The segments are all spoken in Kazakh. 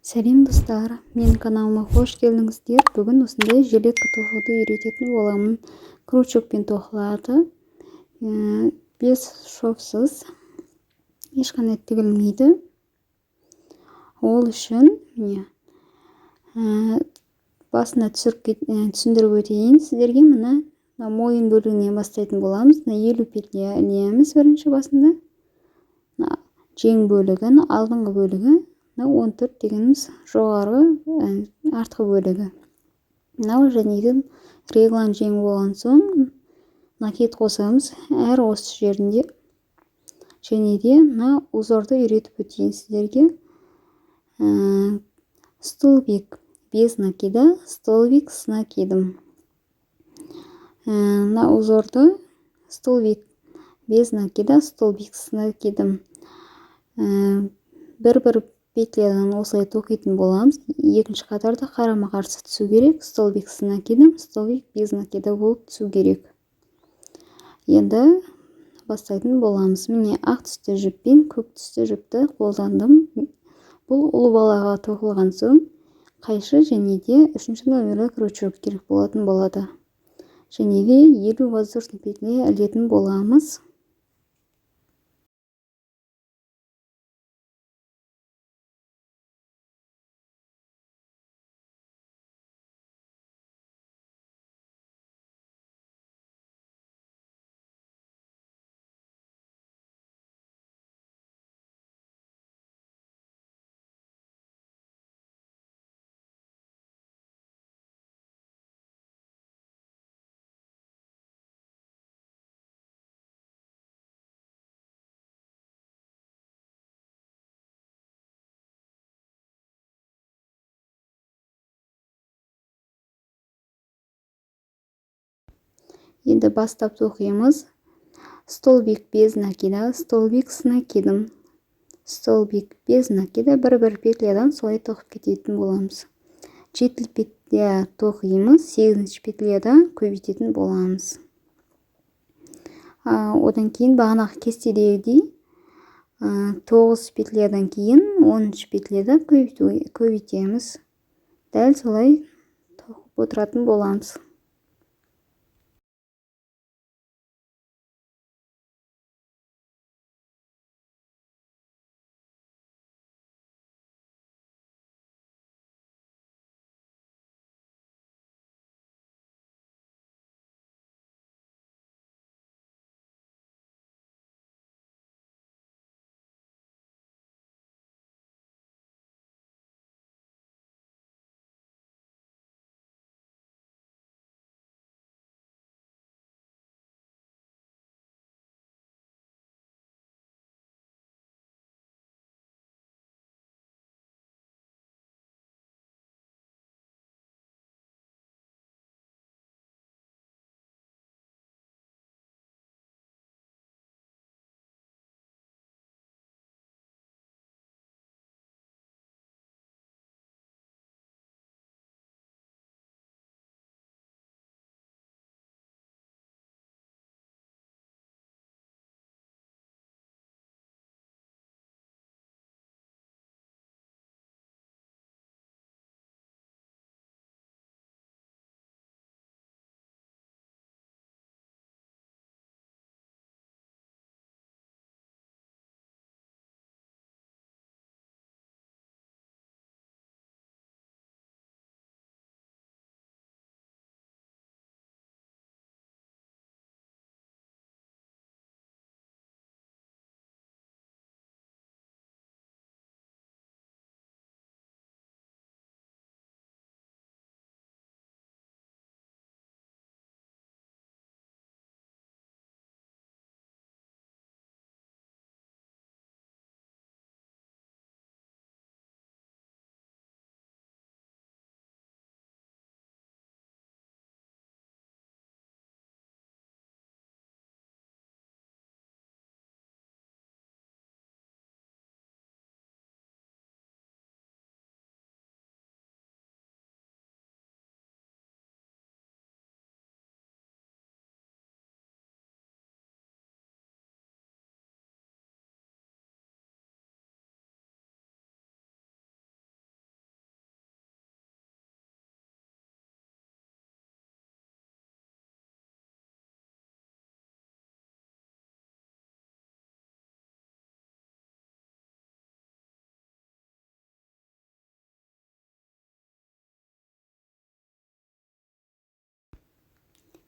Сәлем достар, менің каналыма қош келдіңіздер. Бүгін осындай жилетка тоқуды үйрететін боламын. Крючокпен тоқылады. 5 шовсыз, ешқандай тігілмейді. Ол үшін басына түсіндіріп өтейін сіздерге. Мына мойын бөлігінен бастайтын боламыз. 50 петля ілеміз бірінші басында. Жең бөлігін, алдыңғы бөлігі 14 дегеніміз жоғары артқы бөлігі. Мынау және реглан жең болған соң накид қосамыз әр осы жерінде. Және де узорды үйретіп өтейін сіздерге. Столбик без накида, столбик с накидом. Узорды столбик без накида, столбик с накидом. Бір петлядан осылай тоқитын боламыз. Екінші қатарда қарама-қарсы түсу керек. Столбик с накидом, столбик без накида болып түсу керек. Енді бастайтын боламыз. Міне ақ түсті жіппен көк түсті жіпті қолдандым. Бұл ұлы балаға тоқылған соң қайшы және де 3-ші номерлі крючок керек болатын болады. Және де 50 воздушный петля ілетін боламыз. Енді бастап тоқимыз. Столбик без накида, столбик с накидом. Столбик без накида, бір петлядан солай тоқып кететін боламыз. 7 петля тоқимыз, 8 петляда көбейтетін боламыз. Одан кейін бағанағы кестедегідей 9 петлядан кейін 10 петляда көбейтеміз. Дәл солай тоқып отыратын боламыз.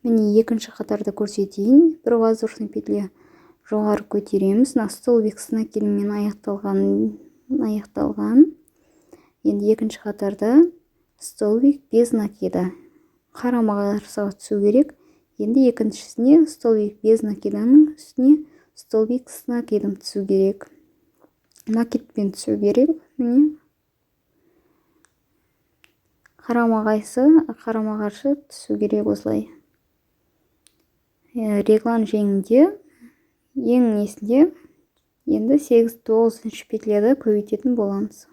міне екінші қатарды көрсетейін. Бір воздушный петля жоғары көтереміз. Столбик с накидымен аяқталған. Енді екінші қатарда столбик без накида. Қарама қарсыға түсу керек. Енді екіншісіне столбик без накиданың үстіне столбик с накидом түсу керек. Накидпен түсу керек. Міне қарама қарсы түсу керек осылай. Реглан жеңінде ең несінде енді 8-9 петляда көбейтетін боламыз.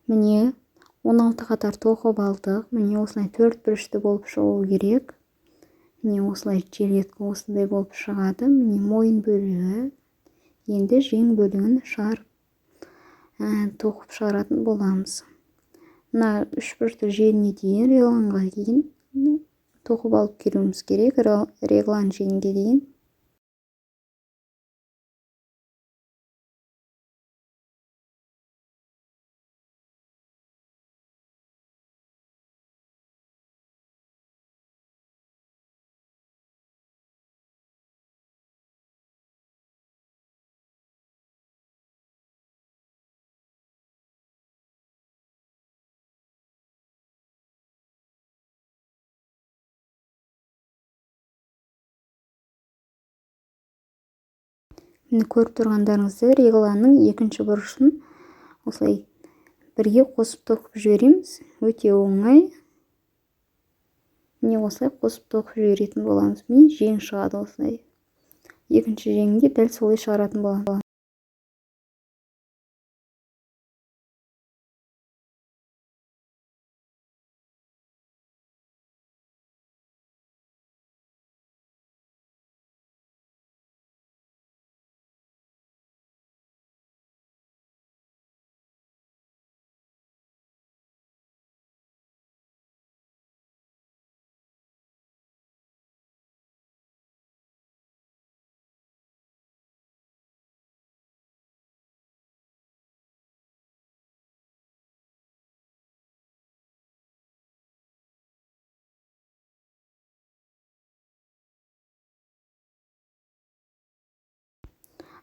Міне 16 қатар тоқып алдық. Міне осылай 4 бұрышты болып шығу керек. Міне осылай желеткі осындай болып шығады. Міне мойын бөлігі. Енді жең бөлігін тоқып шығаратын боламыз. Мына 3 бұрышты жеріне дейін, регланға дейін тоқып алып келуіміз керек. Реглан жеңге дейін. Міне көріп тұрғандарыңызды регланның екінші бұрышын осылай бірге қосып тоқып жібереміз. Өте оңай. Міне осылай қосып тоқып жіберетін боламыз. Міне жең шығады осылай. Екінші жеңінде дәл солай шығаратын боламыз.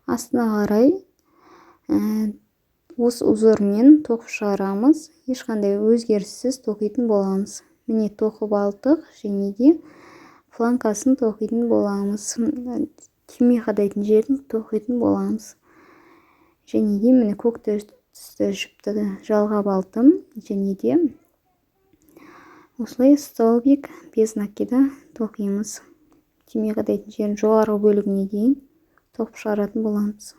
Астына қарай осы узормен тоқып шығарамыз. Ешқандай өзгеріссіз тоқитын боламыз. Міне тоқып алдық, және де фланкасын тоқитын боламыз. Түйме қадайтын жерін тоқитын боламыз. Және де міне көк түсті жіпті жалғап алдым. Және де осылай столбик без накида тоқимыз. Түйме қадайтын жерін жоғарғы бөлігіне дейін тоқып шығаратын боламыз.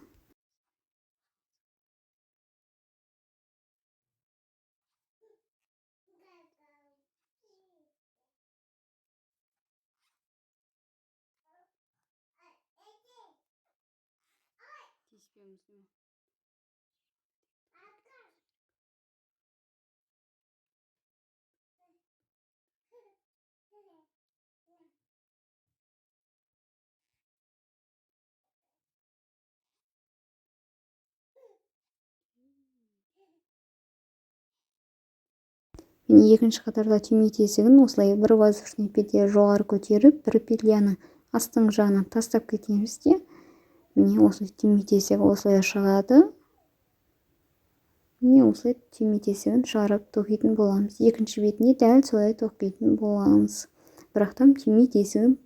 Міне екінші қатарда түйме тесігін осылай бір воздушный петля жоғары көтеріп, бір петляны астың жағынан тастап кетеміз де, міне осы түйме тесігі осылай шығады. Міне осылай түйме тесігін шығарып тоқитын боламыз. Екінші бетіне дәл солай тоқитын боламыз. Бірақтан түйме тесігін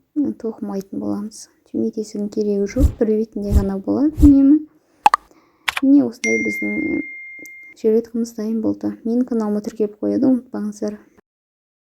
тоқымайтын боламыз. Түйме тесігін керегі жоқ, бір бетінде ғана болады үнемі. Міне осылай біздің жилеткамыз дайын болды. Менің каналыма тіркеліп қоюды ұмытпаңыздар.